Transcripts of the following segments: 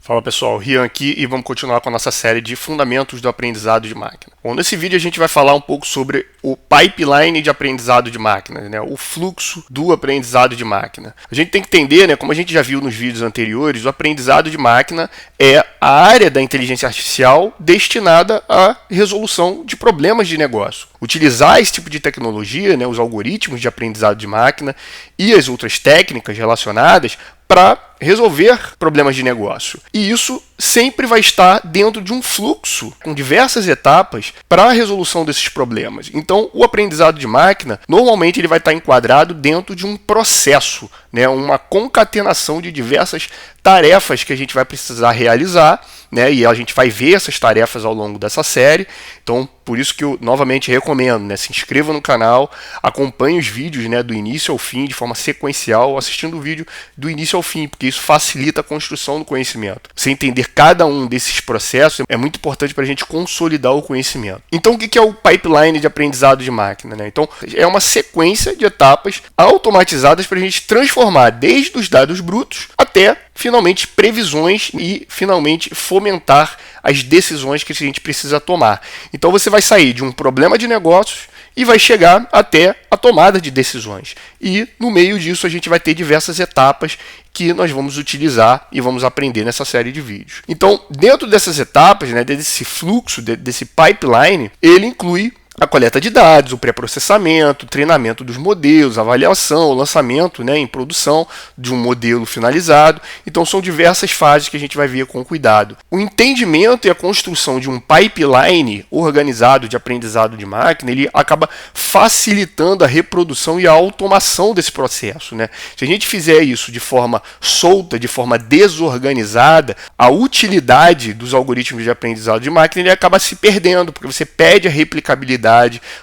Fala pessoal, Rian aqui e vamos continuar com a nossa série de fundamentos do aprendizado de máquina. Bom, nesse vídeo a gente vai falar um pouco sobre o pipeline de aprendizado de máquina, né? O fluxo do aprendizado de máquina. A gente tem que entender, né, como a gente já viu nos vídeos anteriores, o aprendizado de máquina é a área da inteligência artificial destinada à resolução de problemas de negócio. Utilizar esse tipo de tecnologia, né, os algoritmos de aprendizado de máquina e as outras técnicas relacionadas para resolver problemas de negócio. E isso sempre vai estar dentro de um fluxo com diversas etapas para a resolução desses problemas. Então, o aprendizado de máquina, normalmente ele vai estar enquadrado dentro de um processo, né, uma concatenação de diversas tarefas que a gente vai precisar realizar, né, e a gente vai ver essas tarefas ao longo dessa série. Então, por isso que eu novamente recomendo, né, se inscreva no canal, acompanhe os vídeos, né, do início ao fim, de forma sequencial, assistindo o vídeo do início ao fim, porque isso facilita a construção do conhecimento. Você entender cada um desses processos é muito importante para a gente consolidar o conhecimento. Então, o que é o pipeline de aprendizado de máquina, né? Então, é uma sequência de etapas automatizadas para a gente transformar desde os dados brutos até, finalmente, previsões e, finalmente, fomentar as decisões que a gente precisa tomar. Então, você vai sair de um problema de negócios e vai chegar até a tomada de decisões. E, no meio disso, a gente vai ter diversas etapas que nós vamos utilizar e vamos aprender nessa série de vídeos. Então, dentro dessas etapas, né, desse fluxo, desse pipeline, ele inclui a coleta de dados, o pré-processamento, o treinamento dos modelos, a avaliação, o lançamento, né, em produção de um modelo finalizado. Então, são diversas fases que a gente vai ver com cuidado. O entendimento e a construção de um pipeline organizado de aprendizado de máquina, ele acaba facilitando a reprodução e a automação desse processo, né? Se a gente fizer isso de forma solta, de forma desorganizada, a utilidade dos algoritmos de aprendizado de máquina ele acaba se perdendo, porque você perde a replicabilidade,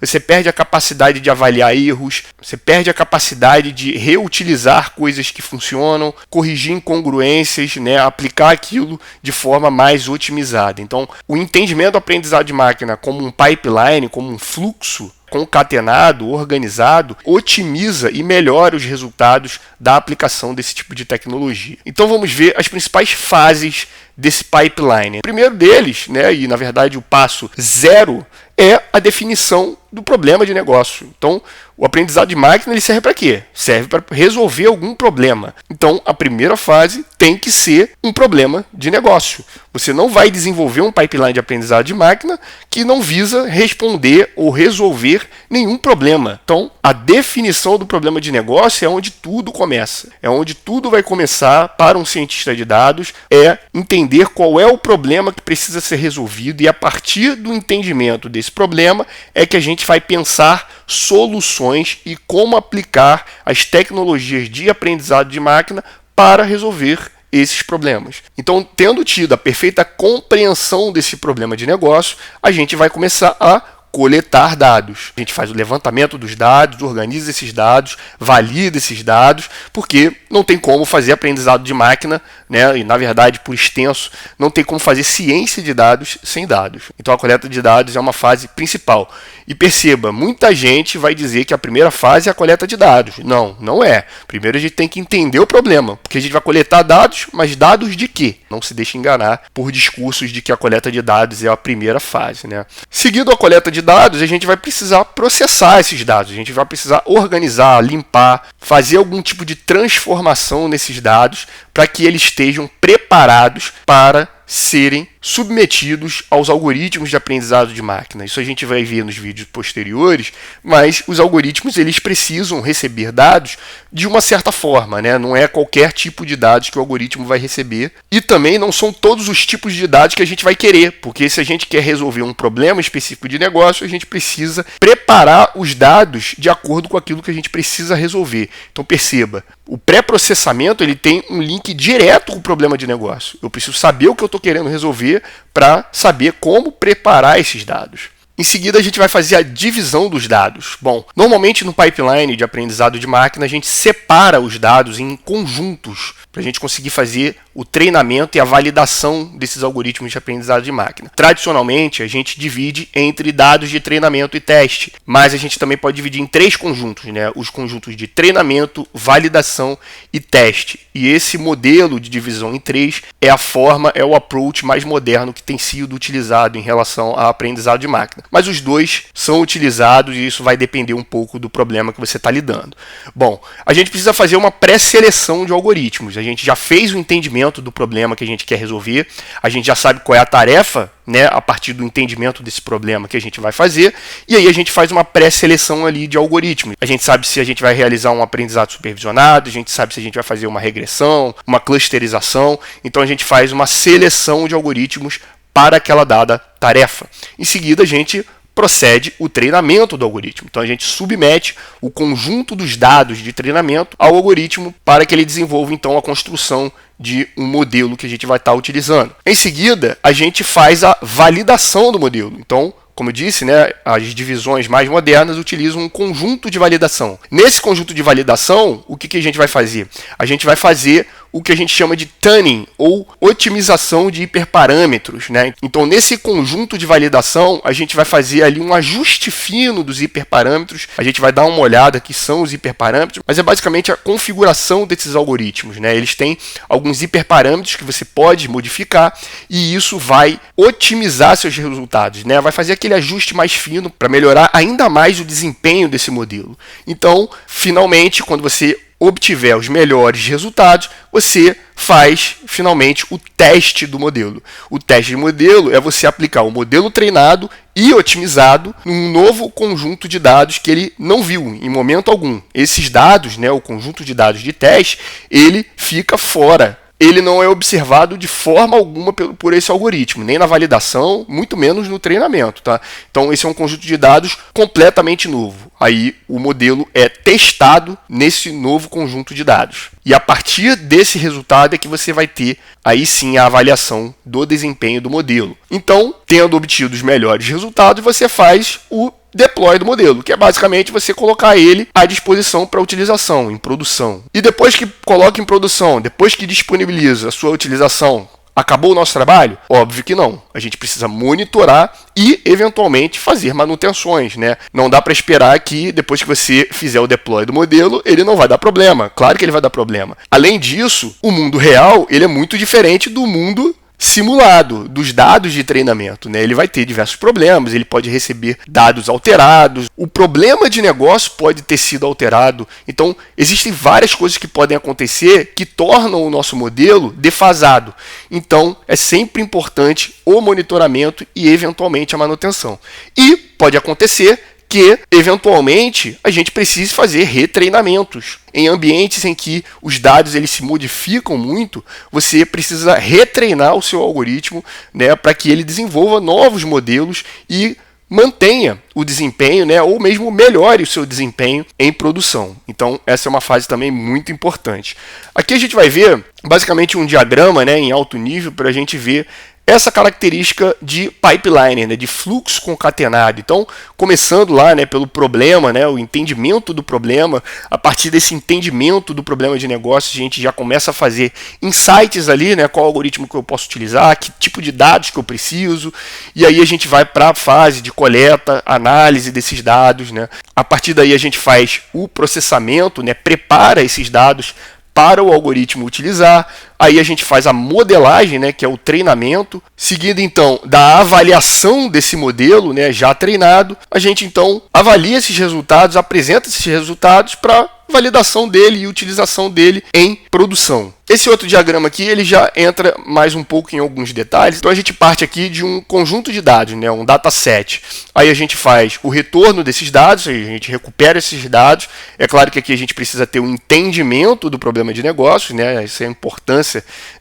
você perde a capacidade de avaliar erros, você perde a capacidade de reutilizar coisas que funcionam, corrigir incongruências, né, aplicar aquilo de forma mais otimizada. Então, o entendimento do aprendizado de máquina como um pipeline, como um fluxo concatenado, organizado, otimiza e melhora os resultados da aplicação desse tipo de tecnologia. Então vamos ver as principais fases desse pipeline. O primeiro deles, né, e na verdade o passo 0, é a definição do problema de negócio. Então, o aprendizado de máquina ele serve para quê? Serve para resolver algum problema. Então, a primeira fase tem que ser um problema de negócio. Você não vai desenvolver um pipeline de aprendizado de máquina que não visa responder ou resolver nenhum problema. Então, a definição do problema de negócio é onde tudo começa. É onde tudo vai começar para um cientista de dados, é entender qual é o problema que precisa ser resolvido e a partir do entendimento desse problema é que a gente vai pensar soluções e como aplicar as tecnologias de aprendizado de máquina para resolver esses problemas. Então, tendo tido a perfeita compreensão desse problema de negócio, a gente vai começar a coletar dados. A gente faz o levantamento dos dados, organiza esses dados, valida esses dados, porque não tem como fazer aprendizado de máquina, né? E na verdade, por extenso, não tem como fazer ciência de dados sem dados. Então a coleta de dados é uma fase principal. E perceba, muita gente vai dizer que a primeira fase é a coleta de dados. Não, não é. Primeiro a gente tem que entender o problema, porque a gente vai coletar dados, mas dados de quê? Não se deixe enganar por discursos de que a coleta de dados é a primeira fase, né? Seguido a coleta de dados, a gente vai precisar processar esses dados, a gente vai precisar organizar, limpar, fazer algum tipo de transformação nesses dados para que eles estejam preparados para serem submetidos aos algoritmos de aprendizado de máquina. Isso a gente vai ver nos vídeos posteriores, mas os algoritmos eles precisam receber dados de uma certa forma, né? Não é qualquer tipo de dados que o algoritmo vai receber e também não são todos os tipos de dados que a gente vai querer, porque se a gente quer resolver um problema específico de negócio, a gente precisa preparar os dados de acordo com aquilo que a gente precisa resolver. Então perceba, o pré-processamento ele tem um link direto com o problema de negócio. Eu preciso saber o que eu estou querendo resolver para saber como preparar esses dados. Em seguida, a gente vai fazer a divisão dos dados. Bom, normalmente no pipeline de aprendizado de máquina, a gente separa os dados em conjuntos para a gente conseguir fazer o treinamento e a validação desses algoritmos de aprendizado de máquina. Tradicionalmente, a gente divide entre dados de treinamento e teste, mas a gente também pode dividir em 3 conjuntos, né? Os conjuntos de treinamento, validação e teste. E esse modelo de divisão em 3 é o approach mais moderno que tem sido utilizado em relação ao aprendizado de máquina. Mas os dois são utilizados e isso vai depender um pouco do problema que você está lidando. Bom, a gente precisa fazer uma pré-seleção de algoritmos. A gente já fez o entendimento do problema que a gente quer resolver, a gente já sabe qual é a tarefa, né, a partir do entendimento desse problema que a gente vai fazer, e aí a gente faz uma pré-seleção ali de algoritmos. A gente sabe se a gente vai realizar um aprendizado supervisionado, a gente sabe se a gente vai fazer uma regressão, uma clusterização, então a gente faz uma seleção de algoritmos para aquela dada tarefa. Em seguida, a gente procede o treinamento do algoritmo. Então a gente submete o conjunto dos dados de treinamento ao algoritmo para que ele desenvolva então a construção de um modelo que a gente vai estar utilizando. Em seguida, a gente faz a validação do modelo. Então, como eu disse, né, as divisões mais modernas utilizam um conjunto de validação. Nesse conjunto de validação, o que a gente vai fazer? A gente vai fazer o que a gente chama de tuning, ou otimização de hiperparâmetros, né? Então, nesse conjunto de validação, a gente vai fazer ali um ajuste fino dos hiperparâmetros. A gente vai dar uma olhada que são os hiperparâmetros, mas é basicamente a configuração desses algoritmos, né? Eles têm alguns hiperparâmetros que você pode modificar e isso vai otimizar seus resultados, né? Vai fazer aquele ajuste mais fino para melhorar ainda mais o desempenho desse modelo. Então, finalmente, quando você obtiver os melhores resultados, você faz finalmente o teste do modelo. O teste de modelo é você aplicar o modelo treinado e otimizado num novo conjunto de dados que ele não viu em momento algum. Esses dados, né, o conjunto de dados de teste, ele fica fora. Ele não é observado de forma alguma por esse algoritmo, nem na validação, muito menos no treinamento, tá? Então, esse é um conjunto de dados completamente novo. Aí, o modelo é testado nesse novo conjunto de dados. E a partir desse resultado é que você vai ter, aí sim, a avaliação do desempenho do modelo. Então, tendo obtido os melhores resultados, você faz o deploy do modelo, que é basicamente você colocar ele à disposição para utilização, em produção. E depois que coloca em produção, depois que disponibiliza a sua utilização, acabou o nosso trabalho? Óbvio que não. A gente precisa monitorar e, eventualmente, fazer manutenções, né? Não dá para esperar que, depois que você fizer o deploy do modelo, ele não vai dar problema. Claro que ele vai dar problema. Além disso, o mundo real ele é muito diferente do mundo simulado, dos dados de treinamento, né? Ele vai ter diversos problemas, ele pode receber dados alterados, o problema de negócio pode ter sido alterado. Então, existem várias coisas que podem acontecer que tornam o nosso modelo defasado. Então, é sempre importante o monitoramento e, eventualmente, a manutenção. E pode acontecer que, eventualmente, a gente precise fazer retreinamentos. Em ambientes em que os dados eles se modificam muito, você precisa retreinar o seu algoritmo, né, para que ele desenvolva novos modelos e mantenha o desempenho, né, ou mesmo melhore o seu desempenho em produção. Então, essa é uma fase também muito importante. Aqui a gente vai ver, basicamente, um diagrama, né, em alto nível para a gente ver essa característica de pipeline, né, de fluxo concatenado. Então, começando lá, né, pelo problema, né, o entendimento do problema. A partir desse entendimento do problema de negócio, a gente já começa a fazer insights ali, né, qual algoritmo que eu posso utilizar, que tipo de dados que eu preciso, e aí a gente vai para a fase de coleta, análise desses dados, né. A partir daí a gente faz o processamento, né, prepara esses dados para o algoritmo utilizar. Aí a gente faz a modelagem, né, que é o treinamento. Seguindo, então, da avaliação desse modelo, né, já treinado, a gente, então, avalia esses resultados, apresenta esses resultados para validação dele e utilização dele em produção. Esse outro diagrama aqui, ele já entra mais um pouco em alguns detalhes. Então, a gente parte aqui de um conjunto de dados, né, um dataset. Aí a gente faz o retorno desses dados, a gente recupera esses dados. É claro que aqui a gente precisa ter um entendimento do problema de negócios, né, essa é a importância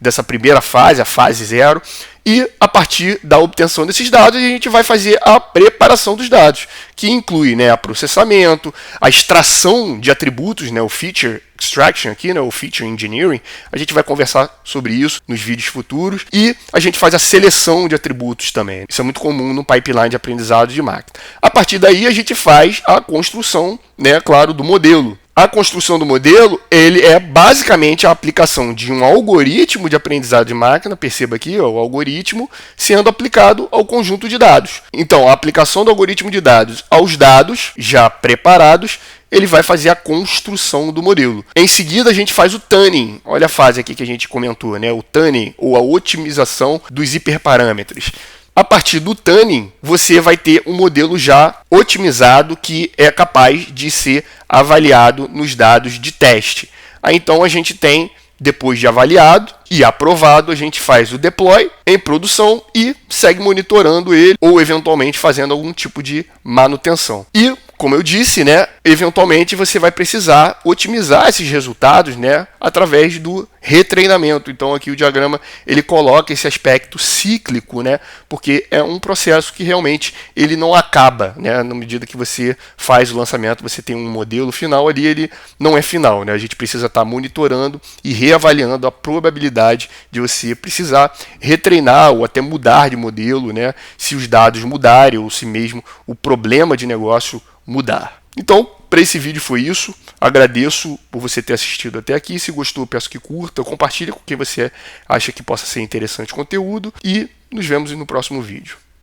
dessa primeira fase, a fase 0, e a partir da obtenção desses dados a gente vai fazer a preparação dos dados, que inclui, né, o processamento, a extração de atributos, né, o feature extraction aqui, né, o feature engineering. A gente vai conversar sobre isso nos vídeos futuros, e a gente faz a seleção de atributos também. Isso é muito comum no pipeline de aprendizado de máquina. A partir daí a gente faz a construção, né, claro, do modelo. A construção do modelo, ele é basicamente a aplicação de um algoritmo de aprendizado de máquina, perceba aqui, ó, o algoritmo sendo aplicado ao conjunto de dados. Então, a aplicação do algoritmo de dados aos dados já preparados, ele vai fazer a construção do modelo. Em seguida, a gente faz o tuning. Olha a fase aqui que a gente comentou, né? O tuning, ou a otimização dos hiperparâmetros. A partir do tuning, você vai ter um modelo já otimizado que é capaz de ser avaliado nos dados de teste. Aí então a gente tem, depois de avaliado e aprovado, a gente faz o deploy em produção e segue monitorando ele ou eventualmente fazendo algum tipo de manutenção. E, como eu disse, né, eventualmente você vai precisar otimizar esses resultados, né, através do retreinamento. Então aqui o diagrama ele coloca esse aspecto cíclico, né, porque é um processo que realmente ele não acaba, né, na medida que você faz o lançamento, você tem um modelo final ali, ele não é final, né, a gente precisa estar monitorando e reavaliando a probabilidade de você precisar retreinar ou até mudar de modelo, né, se os dados mudarem ou se mesmo o problema de negócio mudar. Então, para esse vídeo foi isso. Agradeço por você ter assistido até aqui. Se gostou, peço que curta, compartilhe com quem você acha que possa ser interessante o conteúdo e nos vemos no próximo vídeo.